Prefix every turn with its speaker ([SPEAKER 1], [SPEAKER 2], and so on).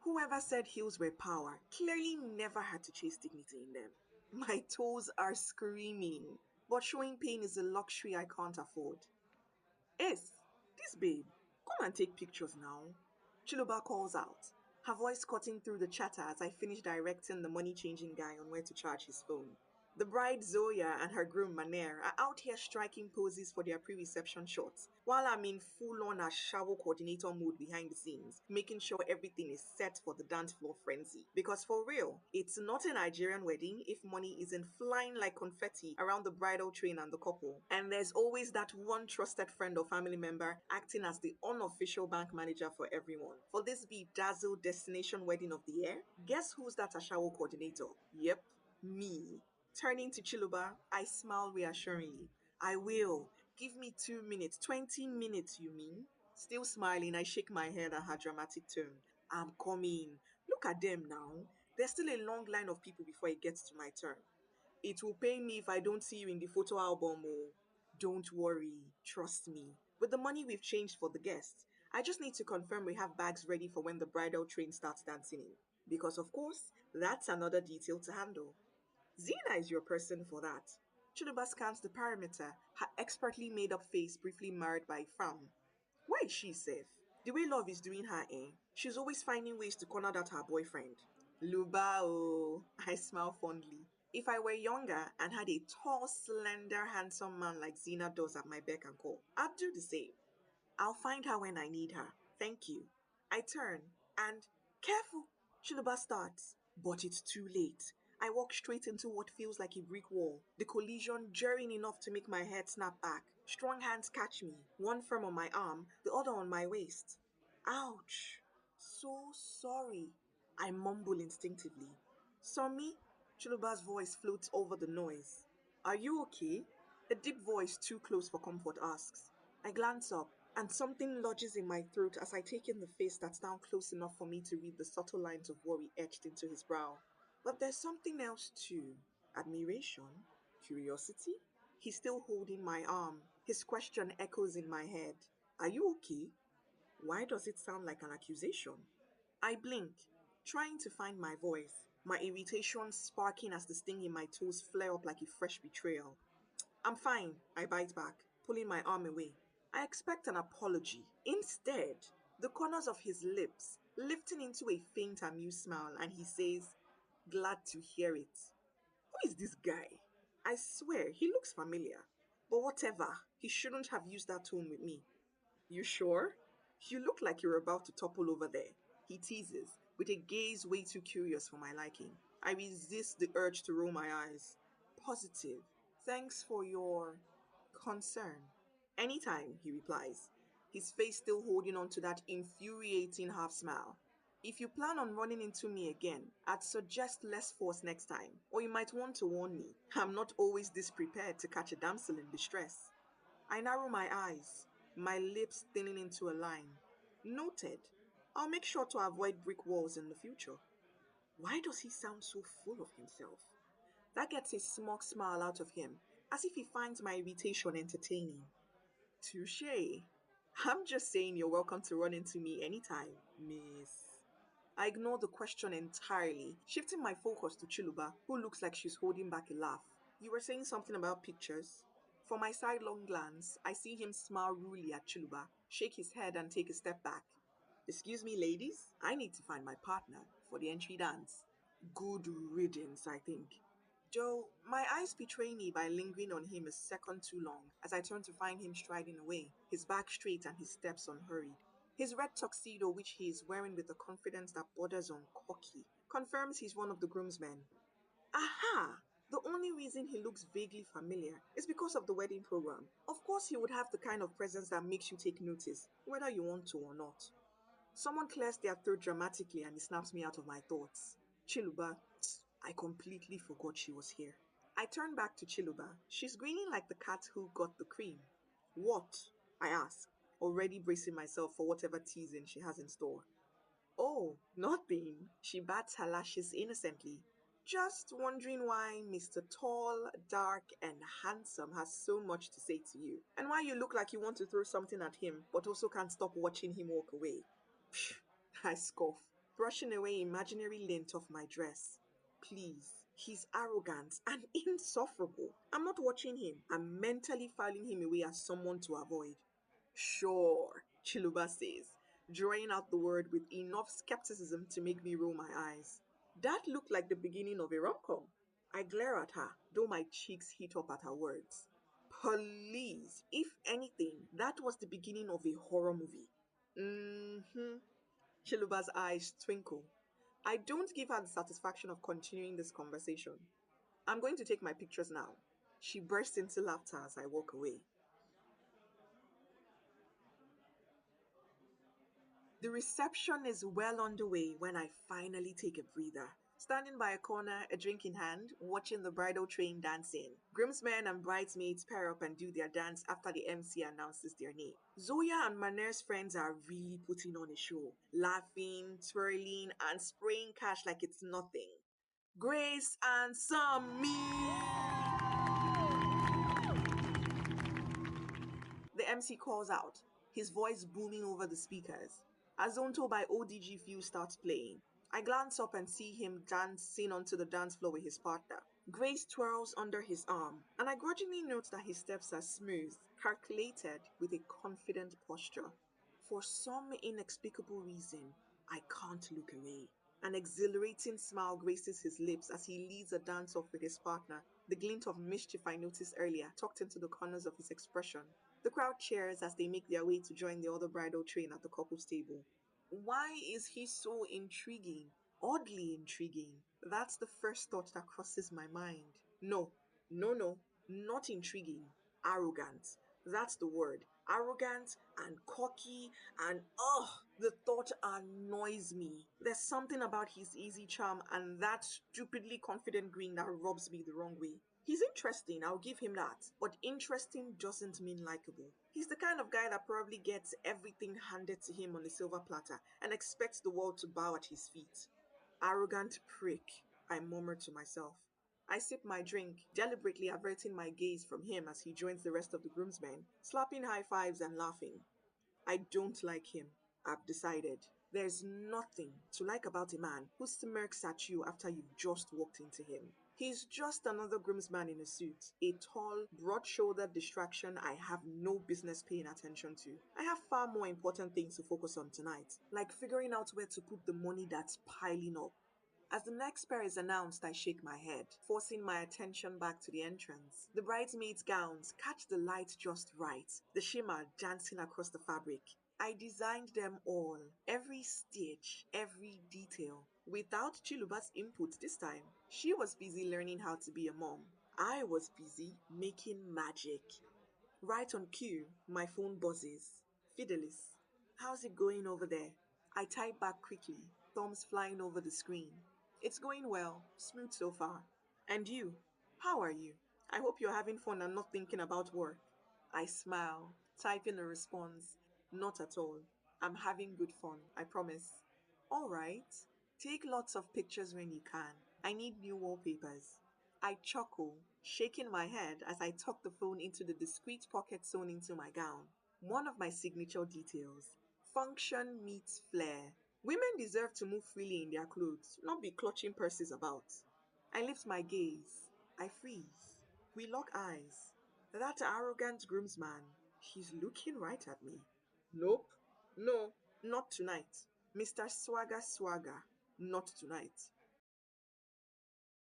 [SPEAKER 1] Whoever said heels were power clearly never had to chase dignity in them. My toes are screaming, but showing pain is a luxury I can't afford. Ace, this babe, come and take pictures now. Chiluba calls out, her voice cutting through the chatter as I finish directing the money changing guy on where to charge his phone. The bride Zoya and her groom Maner are out here striking poses for their pre-reception shots, while I'm in full-on Ashawo coordinator mode behind the scenes, making sure everything is set for the dance floor frenzy. Because for real, it's not a Nigerian wedding if money isn't flying like confetti around the bridal train and the couple. And there's always that one trusted friend or family member acting as the unofficial bank manager for everyone. For this bedazzled destination wedding of the year, guess who's that Ashawo coordinator? Yep, me. Turning to Chiluba, I smile reassuringly. I will. Give me 2 minutes. 20 minutes, you mean? Still smiling, I shake my head at her dramatic tone. I'm coming. Look at them now. There's still a long line of people before it gets to my turn. It will pain me if I don't see you in the photo album. Oh. Don't worry. Trust me. With the money we've changed for the guests, I just need to confirm we have bags ready for when the bridal train starts dancing in. Because, of course, that's another detail to handle. Zena is your person for that. Chiluba scans the perimeter, her expertly made up face briefly marred by a frown. Why is she safe? The way love is doing her, eh? She's always finding ways to corner that her boyfriend. Luba, oh, I smile fondly. If I were younger and had a tall, slender, handsome man like Zena does at my beck and call, I'd do the same. I'll find her when I need her. Thank you. I turn and, careful, Chiluba starts. But it's too late. I walk straight into what feels like a brick wall, the collision jarring enough to make my head snap back. Strong hands catch me, one firm on my arm, the other on my waist. Ouch. So sorry. I mumble instinctively. Somi? Chiluba's voice floats over the noise. Are you okay? A deep voice too close for comfort asks. I glance up, and something lodges in my throat as I take in the face that's down close enough for me to read the subtle lines of worry etched into his brow. But there's something else too. Admiration? Curiosity? He's still holding my arm. His question echoes in my head. Are you okay? Why does it sound like an accusation? I blink, trying to find my voice, my irritation sparking as the sting in my toes flare up like a fresh betrayal. I'm fine, I bite back, pulling my arm away. I expect an apology. Instead, the corners of his lips lifting into a faint amused smile, and he says, glad to hear it. Who is this guy? I swear, he looks familiar. But whatever, he shouldn't have used that tone with me. You sure? You look like you're about to topple over there. He teases, with a gaze way too curious for my liking. I resist the urge to roll my eyes. Positive. Thanks for your concern. Anytime, he replies, his face still holding on to that infuriating half smile. If you plan on running into me again, I'd suggest less force next time, or you might want to warn me. I'm not always this prepared to catch a damsel in distress. I narrow my eyes, my lips thinning into a line. Noted. I'll make sure to avoid brick walls in the future. Why does he sound so full of himself? That gets a smug smile out of him, as if he finds my irritation entertaining. Touche. I'm just saying you're welcome to run into me anytime, miss. I ignore the question entirely, shifting my focus to Chiluba, who looks like she's holding back a laugh. You were saying something about pictures? For my sidelong glance, I see him smile ruefully at Chiluba, shake his head and take a step back. Excuse me, ladies, I need to find my partner for the entry dance. Good riddance, I think. Though my eyes betray me by lingering on him a second too long as I turn to find him striding away, his back straight and his steps unhurried. His red tuxedo, which he is wearing with a confidence that borders on cocky, confirms he's one of the groomsmen. Aha! The only reason he looks vaguely familiar is because of the wedding program. Of course, he would have the kind of presence that makes you take notice, whether you want to or not. Someone clears their throat dramatically and it snaps me out of my thoughts. Chiluba, I completely forgot she was here. I turn back to Chiluba. She's grinning like the cat who got the cream. What? I ask, already bracing myself for whatever teasing she has in store. Oh, nothing. She bats her lashes innocently. Just wondering why Mr. Tall, Dark, and Handsome has so much to say to you, and why you look like you want to throw something at him, but also can't stop watching him walk away. Psh, I scoff. brushing away imaginary lint off my dress. Please, he's arrogant and insufferable. I'm not watching him. I'm mentally filing him away as someone to avoid. Sure, Chiluba says, drawing out the word with enough skepticism to make me roll my eyes. That looked like the beginning of a rom-com. I glare at her, though my cheeks heat up at her words. Please, if anything, that was the beginning of a horror movie. Mm-hmm. Chiluba's eyes twinkle. I don't give her the satisfaction of continuing this conversation. I'm going to take my pictures now. She bursts into laughter as I walk away. The reception is well underway when I finally take a breather. Standing by a corner, a drink in hand, watching the bridal train dancing. Groomsmen and bridesmaids pair up and do their dance after the MC announces their name. Zoya and Maner's friends are really putting on a show, laughing, twirling, and spraying cash like it's nothing. Grace and some me! The MC calls out, his voice booming over the speakers. Azonto by ODG Few starts playing. I glance up and see him dancing onto the dance floor with his partner. Grace twirls under his arm, and I grudgingly note that his steps are smooth, calculated, with a confident posture. For some inexplicable reason, I can't look away. An exhilarating smile graces his lips as he leads a dance off with his partner, the glint of mischief I noticed earlier tucked into the corners of his expression. The crowd cheers as they make their way to join the other bridal train at the couple's table. Why is he so intriguing? Oddly intriguing. That's the first thought that crosses my mind. No, no, not intriguing. Arrogant. That's the word. Arrogant and cocky and the thought annoys me. There's something about his easy charm and that stupidly confident grin that rubs me the wrong way. He's interesting, I'll give him that. But interesting doesn't mean likable. He's the kind of guy that probably gets everything handed to him on a silver platter and expects the world to bow at his feet. Arrogant prick, I murmur to myself. I sip my drink, deliberately averting my gaze from him as he joins the rest of the groomsmen, slapping high fives and laughing. I don't like him, I've decided. There's nothing to like about a man who smirks at you after you've just walked into him. He's just another groomsman in a suit, a tall, broad-shouldered distraction I have no business paying attention to. I have far more important things to focus on tonight, like figuring out where to put the money that's piling up. As the next pair is announced, I shake my head, forcing my attention back to the entrance. The bridesmaids' gowns catch the light just right, the shimmer dancing across the fabric. I designed them all, every stitch, every detail, without Chiluba's input this time. She was busy learning how to be a mom. I was busy making magic. Right on cue, my phone buzzes. Fidelis, how's it going over there? I type back quickly, thumbs flying over the screen. It's going well, smooth so far. And you? How are you? I hope you're having fun and not thinking about work. I smile, typing a response. Not at all. I'm having good fun, I promise. All right. Take lots of pictures when you can. I need new wallpapers. I chuckle, shaking my head as I tuck the phone into the discreet pocket sewn into my gown. One of my signature details. Function meets flair. Women deserve to move freely in their clothes, not be clutching purses about. I lift my gaze. I freeze. We lock eyes. That arrogant groomsman, he's looking right at me. Nope. No, not tonight. Mr. Swagger Swagger, not tonight.